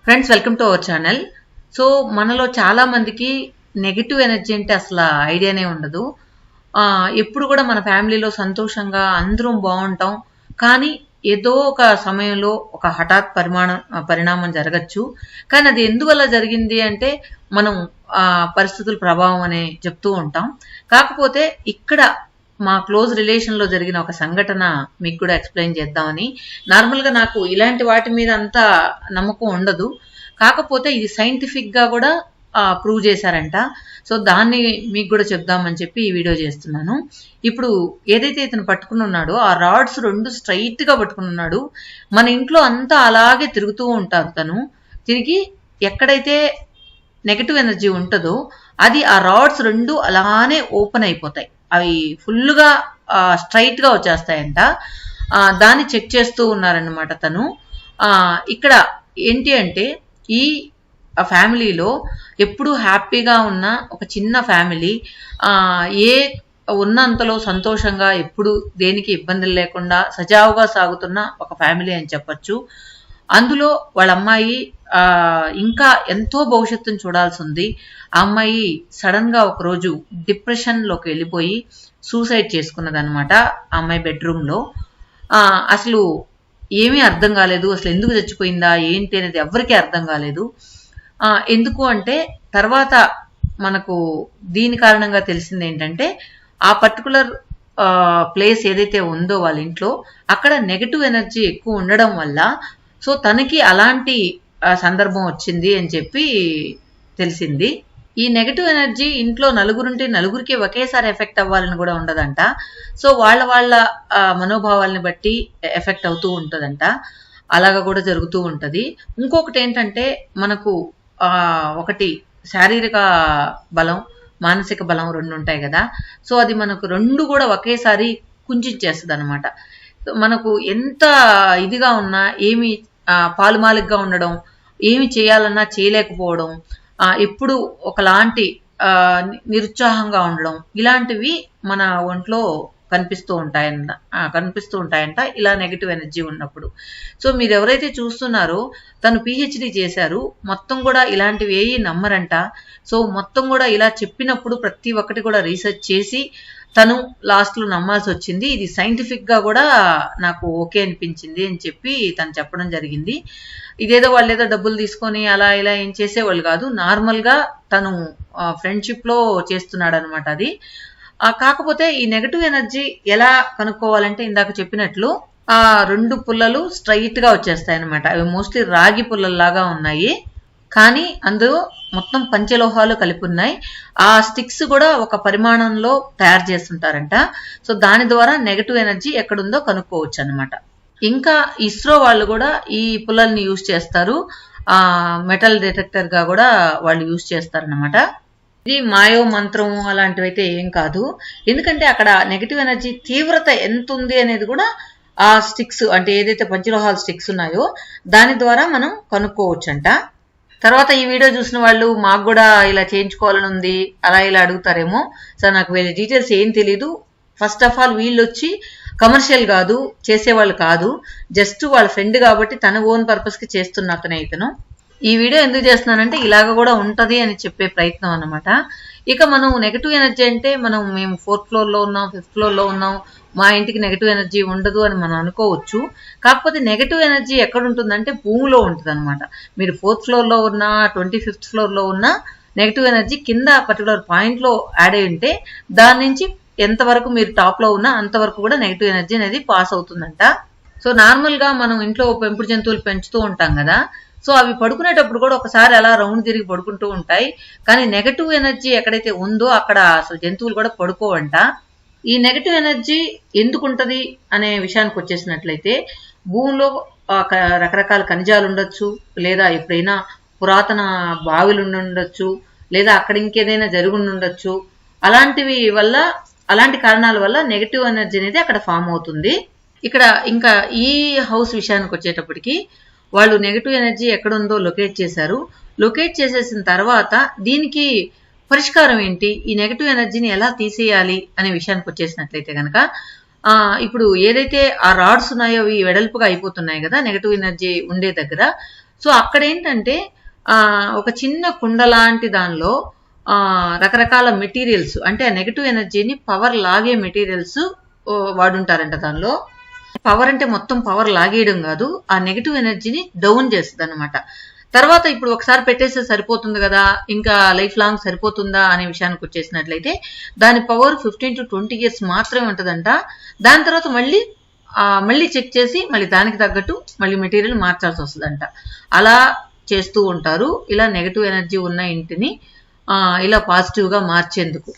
Friends, welcome to our channel. So మనలో చాలా మందికి నెగిటివ్ ఎనర్జీ అంటే అసలు ఐడియానే ఉండదు. ఎప్పుడు కూడా మన ఫ్యామిలీలో సంతోషంగా అందరం బాగుంటాం. కానీ ఏదో ఒక సమయంలో ఒక హఠాత్ పరిణామం జరగచ్చు. కానీ అది ఎందువల్ల జరిగింది అంటే మనం పరిస్థితుల ప్రభావం అనే చెప్తూ ఉంటాం. కాకపోతే ఇక్కడ మా క్లోజ్ రిలేషన్లో జరిగిన ఒక సంఘటన మీకు కూడా ఎక్స్ప్లెయిన్ చేద్దామని. నార్మల్గా నాకు ఇలాంటి వాటి మీద అంత నమ్మకం ఉండదు. కాకపోతే ఇది సైంటిఫిక్గా కూడా ప్రూవ్ చేశారంట. సో దాన్ని మీకు కూడా చెప్దామని చెప్పి ఈ వీడియో చేస్తున్నాను. ఇప్పుడు ఏదైతే ఇతను పట్టుకుని ఉన్నాడో ఆ రాడ్స్ 2 స్ట్రైట్గా పట్టుకుని ఉన్నాడు. మన ఇంట్లో అంతా అలాగే తిరుగుతూ ఉంటారు. తను తిరిగి ఎక్కడైతే నెగటివ్ ఎనర్జీ ఉంటుందో అది ఆ రాడ్స్ 2 అలానే ఓపెన్ అయిపోతాయి. అవి ఫుల్గా స్ట్రైట్గా వచ్చేస్తాయంట. దాన్ని చెక్ చేస్తూ ఉన్నారనమాట తను. ఇక్కడ ఏంటి అంటే ఈ ఫ్యామిలీలో ఎప్పుడూ హ్యాపీగా ఉన్న ఒక చిన్న ఫ్యామిలీ, ఏ ఉన్నంతలో సంతోషంగా ఎప్పుడు దేనికి ఇబ్బందులు లేకుండా సజావుగా సాగుతున్న ఒక ఫ్యామిలీ అని చెప్పచ్చు. అందులో వాళ్ళ అమ్మాయి ఇంకా ఎంతో భవిష్యత్తును చూడాల్సి ఉంది. ఆ అమ్మాయి సడన్గా ఒకరోజు డిప్రెషన్లోకి వెళ్ళిపోయి సూసైడ్ చేసుకున్నదనమాట. ఆ అమ్మాయి బెడ్రూమ్లో. అసలు ఏమీ అర్థం కాలేదు. అసలు ఎందుకు చచ్చిపోయిందా ఏంటి అనేది ఎవరికీ అర్థం కాలేదు. ఎందుకు అంటే తర్వాత మనకు దీని కారణంగా తెలిసింది ఏంటంటే ఆ పర్టికులర్ ప్లేస్ ఏదైతే ఉందో వాళ్ళ ఇంట్లో అక్కడ నెగటివ్ ఎనర్జీ ఎక్కువ ఉండడం వల్ల సో తనకి అలాంటి సందర్భం వచ్చింది అని చెప్పి తెలిసింది. ఈ నెగటివ్ ఎనర్జీ ఇంట్లో నలుగురుంటే నలుగురికి ఒకేసారి ఎఫెక్ట్ అవ్వాలని కూడా ఉండదంట. సో వాళ్ళ మనోభావాలని బట్టి ఎఫెక్ట్ అవుతూ ఉంటుందంట. అలాగా కూడా జరుగుతూ ఉంటుంది. ఇంకొకటి ఏంటంటే మనకు ఒకటి శారీరక బలం, మానసిక బలం 2 ఉంటాయి కదా. సో అది మనకు 2 కూడా ఒకేసారి కుంచేస్తుంది అనమాట. మనకు ఎంత ఇదిగా ఉన్నా ఏమి పాలుమాలిగ్గా ఉండడం, ఏమి చేయాలన్నా చేయలేకపోవడం, ఎప్పుడు ఒకలాంటి నిరుత్సాహంగా ఉండడం, ఇలాంటివి మన ఒంట్లో కనిపిస్తూ ఉంటాయంట ఇలా నెగిటివ్ ఎనర్జీ ఉన్నప్పుడు. సో మీరు ఎవరైతే చూస్తున్నారో తను PhD చేశారు. మొత్తం కూడా ఇలాంటివి ఏవి నమ్మరంట. సో మొత్తం కూడా ఇలా చెప్పినప్పుడు ప్రతి ఒక్కటి కూడా రీసెర్చ్ చేసి తను లాస్ట్లో నమ్మాల్సి వచ్చింది. ఇది సైంటిఫిక్గా కూడా నాకు ఓకే అనిపించింది అని చెప్పి తను చెప్పడం జరిగింది. ఇదేదో వాళ్ళు ఏదో డబ్బులు తీసుకొని అలా ఇలా ఏం చేసేవాళ్ళు కాదు. నార్మల్గా తను ఫ్రెండ్షిప్లో చేస్తున్నాడు అనమాట అది. కాకపోతే ఈ నెగటివ్ ఎనర్జీ ఎలా కనుక్కోవాలంటే ఇందాక చెప్పినట్లు 2 పుల్లలు స్ట్రైట్గా వచ్చేస్తాయి అనమాట. అవి మోస్ట్లీ రాగి పుల్లల్లాగా ఉన్నాయి. కానీ అందులో మొత్తం పంచలోహాలు కలిపి ఉన్నాయి. ఆ స్టిక్స్ కూడా ఒక పరిమాణంలో తయారు చేస్తుంటారంట. సో దాని ద్వారా నెగటివ్ ఎనర్జీ ఎక్కడుందో కనుక్కోవచ్చు అనమాట. ఇంకా ఇస్రో వాళ్ళు కూడా ఈ పుల్లల్ని యూజ్ చేస్తారు. మెటల్ డిటెక్టర్గా కూడా వాళ్ళు యూజ్ చేస్తారనమాట. ఇది మాయో మంత్రం అలాంటివి అయితే ఏం కాదు. ఎందుకంటే అక్కడ నెగటివ్ ఎనర్జీ తీవ్రత ఎంత ఉంది అనేది కూడా ఆ స్టిక్స్ అంటే ఏదైతే పంచలోహాల స్టిక్స్ ఉన్నాయో దాని ద్వారా మనం కనుక్కోవచ్చంట. తర్వాత ఈ వీడియో చూసిన వాళ్ళు మాకు కూడా ఇలా చేయించుకోవాలని ఉంది అలా ఇలా అడుగుతారేమో. సార్ నాకు వీళ్ళ డీటెయిల్స్ ఏం తెలీదు. ఫస్ట్ ఆఫ్ ఆల్ వీళ్ళు వచ్చి కమర్షియల్ కాదు, చేసేవాళ్ళు కాదు. జస్ట్ వాళ్ళ ఫ్రెండ్ కాబట్టి తన ఓన్ పర్పస్కి చేస్తున్న అతనే ఇతను. ఈ వీడియో ఎందుకు చేస్తున్నానంటే ఇలాగ కూడా ఉంటుంది అని చెప్పే ప్రయత్నం అన్నమాట. ఇక మనం నెగటివ్ ఎనర్జీ అంటే మేము 4th ఫ్లోర్లో ఉన్నాం, 5th ఫ్లోర్లో ఉన్నాం, మా ఇంటికి నెగటివ్ ఎనర్జీ ఉండదు అని మనం అనుకోవచ్చు. కాకపోతే నెగటివ్ ఎనర్జీ ఎక్కడ ఉంటుందంటే భూమిలో ఉంటుంది అనమాట. మీరు 4th ఫ్లోర్లో ఉన్నా 25th ఫ్లోర్లో ఉన్నా నెగటివ్ ఎనర్జీ కింద పర్టికులర్ పాయింట్లో యాడ్ అయి ఉంటే దాని నుంచి ఎంతవరకు మీరు టాప్లో ఉన్నా అంతవరకు కూడా నెగటివ్ ఎనర్జీ అనేది పాస్ అవుతుందంట. సో నార్మల్గా మనం ఇంట్లో పెంపుడు జంతువులు పెంచుతూ ఉంటాం కదా. సో అవి పడుకునేటప్పుడు కూడా ఒకసారి అలా రౌండ్ తిరిగి పడుకుంటూ ఉంటాయి. కానీ నెగటివ్ ఎనర్జీ ఎక్కడైతే ఉందో అక్కడ అసలు జంతువులు కూడా పడుకోవంట. ఈ నెగటివ్ ఎనర్జీ ఎందుకు ఉంటుంది అనే విషయానికి వచ్చేసినట్లయితే భూమిలో రకరకాల ఖనిజాలు ఉండొచ్చు, లేదా ఎప్పుడైనా పురాతన బావిలు ఉండొచ్చు, లేదా అక్కడ ఇంకేదైనా జరుగుండొచ్చు. అలాంటి కారణాల వల్ల నెగటివ్ ఎనర్జీ అనేది అక్కడ ఫామ్ అవుతుంది. ఇక్కడ ఇంకా ఈ హౌస్ విషయానికి వచ్చేటప్పటికి వాళ్ళు నెగటివ్ ఎనర్జీ ఎక్కడుందో లొకేట్ చేశారు. లొకేట్ చేసేసిన తర్వాత దీనికి పరిష్కారం ఏంటి, ఈ నెగటివ్ ఎనర్జీని ఎలా తీసేయాలి అనే విషయానికి వచ్చేసినట్లయితే కనుక ఇప్పుడు ఏదైతే ఆ రాడ్స్ ఉన్నాయో అవి వెడల్పుగా అయిపోతున్నాయి కదా నెగటివ్ ఎనర్జీ ఉండే దగ్గర. సో అక్కడ ఏంటంటే ఒక చిన్న కుండ లాంటి దానిలో రకరకాల మెటీరియల్స్, అంటే ఆ నెగటివ్ ఎనర్జీని పవర్ లాగే మెటీరియల్స్ వాడుంటారంట. దానిలో పవర్ అంటే మొత్తం పవర్ లాగేయడం కాదు, ఆ నెగటివ్ ఎనర్జీని డౌన్ చేస్తుంది అనమాట. తర్వాత ఇప్పుడు ఒకసారి పెట్టేస్తే సరిపోతుంది కదా, ఇంకా లైఫ్ లాంగ్ సరిపోతుందా అనే విషయానికి వచ్చేసినట్లయితే దాని పవర్ 15 to 20 years మాత్రమే ఉంటుందంట. దాని తర్వాత మళ్ళీ చెక్ చేసి మళ్ళీ దానికి తగ్గట్టు మళ్ళీ మెటీరియల్ మార్చాల్సి వస్తుందంట. అలా చేస్తూ ఉంటారు ఇలా నెగటివ్ ఎనర్జీ ఉన్న ఇంటిని ఇలా పాజిటివ్గా మార్చేందుకు.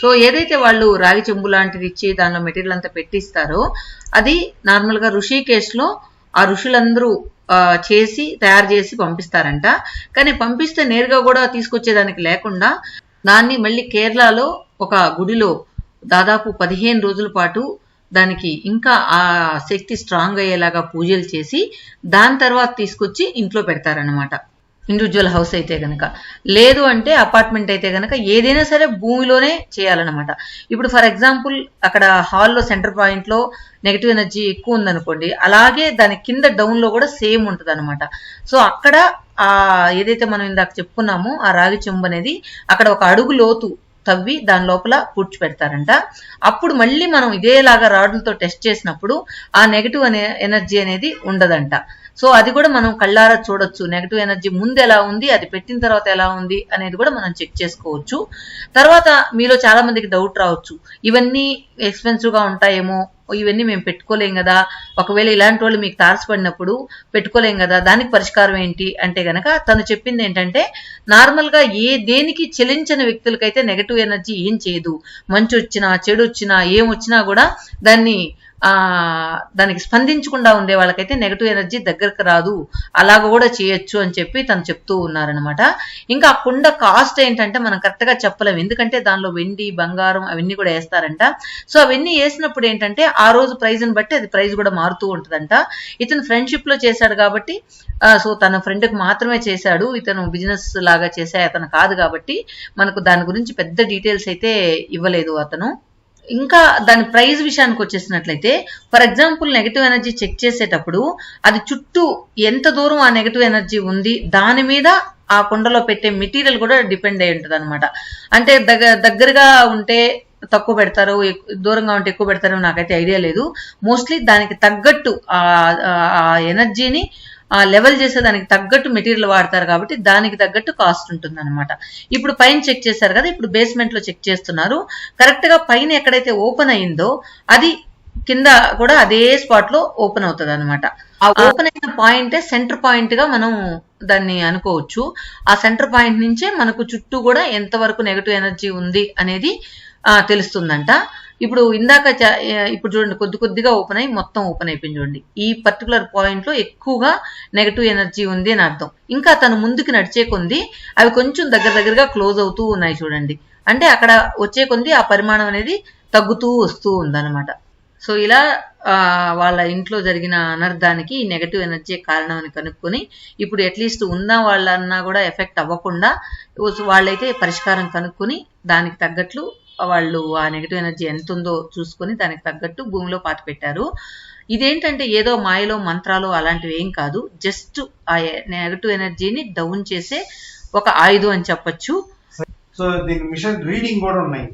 సో ఏదైతే వాళ్ళు రాగి చెంబు లాంటిది ఇచ్చి దానిలో మెటీరియల్ అంతా పెట్టిస్తారో అది నార్మల్గా ఋషికేశ్లో ఆ ఋషులందరూ తయారు చేసి పంపిస్తారంట. కానీ పంపిస్తే నేరుగా కూడా తీసుకొచ్చేదానికి లేకుండా దాన్ని మళ్ళీ కేరళలో ఒక గుడిలో దాదాపు 15 రోజుల పాటు దానికి ఇంకా ఆ శక్తి స్ట్రాంగ్ అయ్యేలాగా పూజలు చేసి దాని తర్వాత తీసుకొచ్చి ఇంట్లో పెడతారనమాట. ఇండివిజువల్ హౌస్ అయితే గనక, లేదు అంటే అపార్ట్మెంట్ అయితే గనక ఏదైనా సరే భూమిలోనే చేయాలన్నమాట. ఇప్పుడు ఫర్ ఎగ్జాంపుల్ అక్కడ హాల్లో సెంటర్ పాయింట్లో నెగటివ్ ఎనర్జీ ఎక్కువ ఉందనుకోండి, అలాగే దాని కింద డౌన్లో కూడా సేమ్ ఉంటుంది అనమాట. సో అక్కడ ఏదైతే మనం ఇందాక చెప్పుకున్నామో ఆ రాగి చెంబు అనేది అక్కడ ఒక అడుగు లోతు తవ్వి దాని లోపల పూడ్చి పెడతారంట. అప్పుడు మళ్ళీ మనం ఇదేలాగా రాడ్లతో టెస్ట్ చేసినప్పుడు ఆ నెగటివ్ ఎనర్జీ అనేది ఉండదంట. సో అది కూడా మనం కళ్ళారా చూడొచ్చు, నెగటివ్ ఎనర్జీ ముందు ఎలా ఉంది, అది పెట్టిన తర్వాత ఎలా ఉంది అనేది కూడా మనం చెక్ చేసుకోవచ్చు. తర్వాత మీలో చాలా మందికి డౌట్ రావచ్చు, ఇవన్నీ ఎక్స్పెన్సివ్గా ఉంటాయేమో, ఇవన్నీ మేము పెట్టుకోలేం కదా, ఒకవేళ ఇలాంటి వాళ్ళు మీకు తారసపడినప్పుడు పెట్టుకోలేం కదా, దానికి పరిష్కారం ఏంటి అంటే గనక తను చెప్పింది ఏంటంటే నార్మల్గా దేనికి చెలించని వ్యక్తులకైతే నెగటివ్ ఎనర్జీ ఏం చేయదు. మంచి వచ్చినా చెడు వచ్చినా ఏమొచ్చినా కూడా దానికి స్పందించకుండా ఉండే వాళ్ళకైతే నెగటివ్ ఎనర్జీ దగ్గరకు రాదు, అలాగ కూడా చేయొచ్చు అని చెప్పి తను చెప్తూ ఉన్నారనమాట. ఇంకా ఆ కుండ కాస్ట్ ఏంటంటే మనం కరెక్ట్గా చెప్పలేము, ఎందుకంటే దానిలో వెండి బంగారం అవన్నీ కూడా వేస్తారంట. సో అవన్నీ వేసినప్పుడు ఏంటంటే ఆ రోజు ప్రైజ్ని బట్టి అది ప్రైజ్ కూడా మారుతూ ఉంటుందంట. ఇతను ఫ్రెండ్షిప్లో చేశాడు కాబట్టి సో తన ఫ్రెండ్కి మాత్రమే చేశాడు, ఇతను బిజినెస్ లాగా చేసే అతను కాదు కాబట్టి మనకు దాని గురించి పెద్ద డీటెయిల్స్ అయితే ఇవ్వలేదు అతను. ఇంకా దాని ప్రైజ్ విషయానికి వచ్చేసినట్లయితే for example negative energy check చేసేటప్పుడు అది చుట్టూ ఎంత దూరం ఆ నెగటివ్ ఎనర్జీ ఉంది దాని మీద ఆ కుండలో పెట్టే మెటీరియల్ కూడా డిపెండ్ అయి ఉంటుంది అనమాట. అంటే దగ్గరగా ఉంటే తక్కువ పెడతారు, దూరంగా ఉంటే ఎక్కువ పెడతారో నాకైతే ఐడియా లేదు. మోస్ట్లీ దానికి తగ్గట్టు ఆ ఎనర్జీని లెవెల్ చేసేదానికి తగ్గట్టు మెటీరియల్ వాడతారు కాబట్టి దానికి తగ్గట్టు కాస్ట్ ఉంటుంది అనమాట. ఇప్పుడు పైన చెక్ చేశారు కదా, ఇప్పుడు బేస్మెంట్ లో చెక్ చేస్తున్నారు. కరెక్ట్ గా పైన ఎక్కడైతే ఓపెన్ అయిందో అది కింద కూడా అదే స్పాట్ లో ఓపెన్ అవుతుంది అనమాట. ఆ ఓపెన్ అయిన పాయింటే సెంటర్ పాయింట్ గా మనం దాన్ని అనుకోవచ్చు. ఆ సెంటర్ పాయింట్ నుంచే మనకు చుట్టూ కూడా ఎంతవరకు నెగటివ్ ఎనర్జీ ఉంది అనేది తెలుస్తుందంట. ఇప్పుడు ఇప్పుడు చూడండి కొద్దిగా ఓపెన్ అయ్యి మొత్తం ఓపెన్ అయిపోయింది చూడండి. ఈ పర్టికులర్ పాయింట్ లో ఎక్కువగా నెగటివ్ ఎనర్జీ ఉంది అని అర్థం. ఇంకా తను ముందుకు నడిచే కొంది అవి కొంచెం దగ్గరగా క్లోజ్ అవుతూ ఉన్నాయి చూడండి. అంటే అక్కడ వచ్చే కొంది ఆ పరిమాణం అనేది తగ్గుతూ వస్తూ ఉందన్నమాట. సో ఇలా వాళ్ళ ఇంట్లో జరిగిన అనర్థానికి ఈ నెగటివ్ ఎనర్జీ కారణం అని కనుక్కొని ఇప్పుడు అట్లీస్ట్ ఉన్న వాళ్ళన్నా కూడా ఎఫెక్ట్ అవ్వకుండా వాళ్ళైతే పరిష్కారం కనుక్కొని దానికి తగ్గట్లు వాళ్ళు ఆ నెగటివ్ ఎనర్జీ ఎంత ఉందో చూసుకొని దానికి తగ్గట్టు భూమిలో పాతి పెట్టారు. ఇదేంటంటే ఏదో మాయలో మంత్రాలు అలాంటివి ఏం కాదు, జస్ట్ ఆ నెగటివ్ ఎనర్జీని డౌన్ చేసే ఒక ఆయుధం అని చెప్పొచ్చు. సో దీని మిషన్ రీడింగ్ కూడా ఉన్నాయి.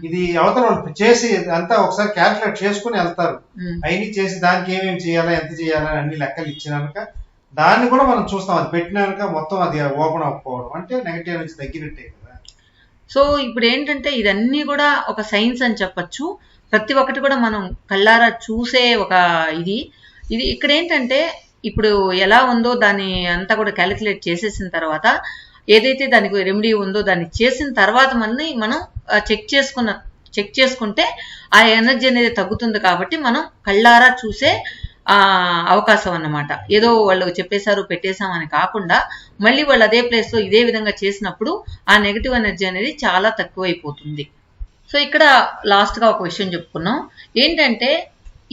ఇది అవతల చేసి అంతా ఒకసారి క్యాల్కులేట్ చేసుకుని వెళ్తారు. అవన్నీ చేసి దానికి ఏమేమి చేయాలా ఎంత చేయాలా అన్ని లెక్కలు ఇచ్చినాక దాన్ని కూడా మనం చూస్తాం. అది పెట్టినాక మొత్తం అది ఓపెన్ అవ్వకపోవడం అంటే నెగటివ్ ఎనర్జీ తగ్గినట్టే కదా. సో ఇప్పుడు ఏంటంటే ఇదన్నీ కూడా ఒక సైన్స్ అని చెప్పచ్చు. ప్రతి ఒక్కటి కూడా మనం కళ్ళారా చూసే ఒక ఇది ఇక్కడ ఏంటంటే ఇప్పుడు ఎలా ఉందో దాన్ని అంతా కూడా క్యాలిక్యులేట్ చేసేసిన తర్వాత ఏదైతే దానికి రెమెడీ ఉందో దాన్ని చేసిన తర్వాత మనం చెక్ చేసుకుంటే ఆ ఎనర్జీ అనేది తగ్గుతుంది. కాబట్టి మనం కళ్ళారా చూసే అవకాశం అన్నమాట. ఏదో వాళ్ళు చెప్పేశారు పెట్టేశాం అని కాకుండా మళ్ళీ వాళ్ళు అదే ప్లేస్ లో ఇదే విధంగా చేసినప్పుడు ఆ నెగటివ్ ఎనర్జీ అనేది చాలా తక్కువైపోతుంది. సో ఇక్కడ లాస్ట్ గా ఒక విషయం చెప్పుకున్నాం ఏంటంటే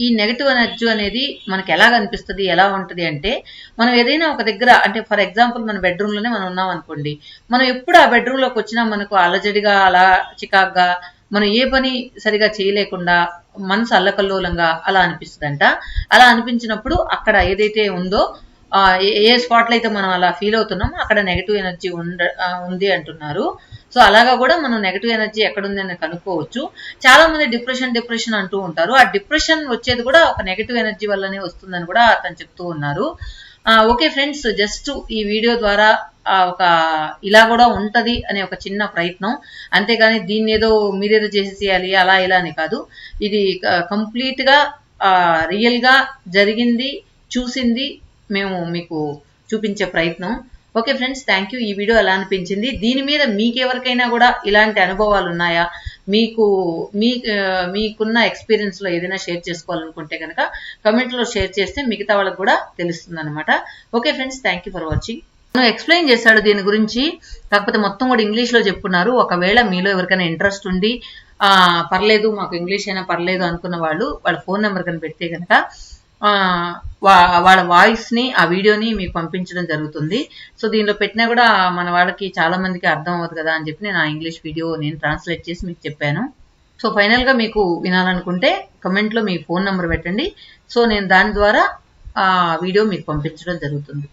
ఈ నెగటివ్ ఎనర్జీ అనేది మనకి ఎలా కనిపిస్తుంది ఎలా ఉంటుంది అంటే మనం ఏదైనా ఒక దగ్గర అంటే ఫర్ ఎగ్జాంపుల్ మన బెడ్రూమ్ లోనే మనం ఉన్నాం అనుకోండి, మనం ఎప్పుడు ఆ బెడ్రూమ్ లోకి వచ్చినా మనకు అలజడిగా అలా చికాగ్గా మనం ఏ పని సరిగా చేయలేకుండా మనసు అల్లకల్లోలంగా అలా అనిపిస్తుందంట. అలా అనిపించినప్పుడు అక్కడ ఏదైతే ఉందో ఏ స్పాట్లో అయితే మనం అలా ఫీల్ అవుతున్నామో అక్కడ నెగిటివ్ ఎనర్జీ ఉంది అంటున్నారు. సో అలాగా కూడా మనం నెగిటివ్ ఎనర్జీ ఎక్కడుంది అని కనుక్కోవచ్చు. చాలా మంది డిప్రెషన్ అంటూ ఉంటారు. ఆ డిప్రెషన్ వచ్చేది కూడా ఒక నెగిటివ్ ఎనర్జీ వల్లనే వస్తుందని కూడా అతను చెప్తూ ఉన్నారు. ఓకే ఫ్రెండ్స్, జస్ట్ ఈ వీడియో ద్వారా ఒక ఇలా కూడా ఉంటది అనే ఒక చిన్న ప్రయత్నం, అంతేగాని దీన్ని ఏదో మీరేదో చేసేయాలి అలా ఇలా అని కాదు. ఇది కంప్లీట్ గా రియల్ గా జరిగింది, చూసింది మేము మీకు చూపించే ప్రయత్నం. Okay friends, thank you. ఈ వీడియో ఎలా అనిపించింది, దీని మీద మీకెవరికైనా కూడా ఇలాంటి అనుభవాలు ఉన్నాయా, మీకున్న ఎక్స్పీరియన్స్ లో ఏదైనా షేర్ చేసుకోవాలనుకుంటే కనుక కమెంట్ లో షేర్ చేస్తే మిగతా వాళ్ళకి కూడా తెలుస్తుంది అనమాట. Okay friends, thank you for watching. Explain చేశాడు దీని గురించి, కాకపోతే మొత్తం కూడా ఇంగ్లీష్ లో చెప్పున్నారు. ఒకవేళ మీలో ఎవరికైనా ఇంట్రెస్ట్ ఉండి పర్లేదు మాకు ఇంగ్లీష్ అయినా పర్లేదు అనుకున్న వాళ్ళు వాళ్ళ ఫోన్ నెంబర్ కని పెడితే కనుక వాళ్ళ వాయిస్ ని ఆ వీడియోని మీకు పంపించడం జరుగుతుంది. సో దీనిలో పెట్టినా కూడా మన వాళ్ళకి చాలా మందికి అర్థం అవ్వదు కదా అని చెప్పి నేను ఆ ఇంగ్లీష్ వీడియో నేను ట్రాన్స్లేట్ చేసి మీకు చెప్పాను. సో ఫైనల్ గా మీకు వినాలనుకుంటే కమెంట్ లో మీ ఫోన్ నెంబర్ పెట్టండి. సో నేను దాని ద్వారా ఆ వీడియో మీకు పంపించడం జరుగుతుంది.